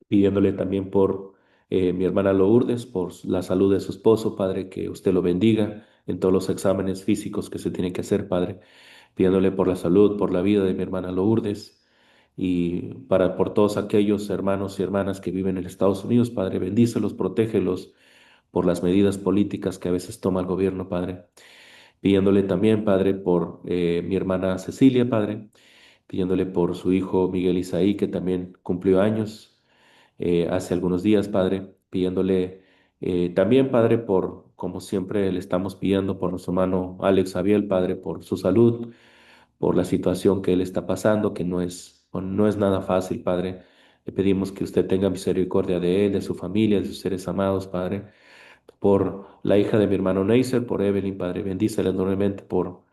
pidiéndole también por mi hermana Lourdes, por la salud de su esposo, Padre, que usted lo bendiga en todos los exámenes físicos que se tienen que hacer, Padre, pidiéndole por la salud, por la vida de mi hermana Lourdes y por todos aquellos hermanos y hermanas que viven en Estados Unidos, Padre, bendícelos, protégelos por las medidas políticas que a veces toma el gobierno, Padre, pidiéndole también, Padre, por mi hermana Cecilia, Padre, pidiéndole por su hijo Miguel Isaí, que también cumplió años hace algunos días, Padre, pidiéndole también, Padre, como siempre le estamos pidiendo, por nuestro hermano Alex Abiel, Padre, por su salud, por la situación que él está pasando, que no es nada fácil, Padre. Le pedimos que usted tenga misericordia de él, de su familia, de sus seres amados, Padre. Por la hija de mi hermano Neisser, por Evelyn, Padre, bendícela enormemente por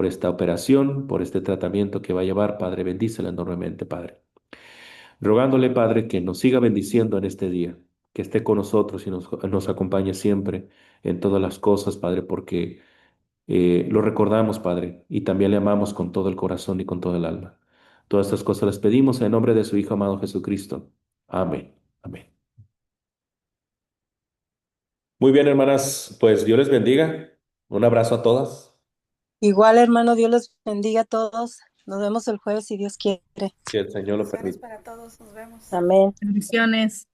esta operación, por este tratamiento que va a llevar, Padre, bendícela enormemente, Padre. Rogándole, Padre, que nos siga bendiciendo en este día, que esté con nosotros y nos acompañe siempre en todas las cosas, Padre, porque lo recordamos, Padre, y también le amamos con todo el corazón y con todo el alma. Todas estas cosas las pedimos en nombre de su Hijo amado Jesucristo. Amén. Amén. Muy bien, hermanas, pues Dios les bendiga. Un abrazo a todas. Igual, hermano, Dios los bendiga a todos. Nos vemos el jueves si Dios quiere. Si el Señor lo Bendiciones permite. para todos, nos vemos. Amén. Bendiciones.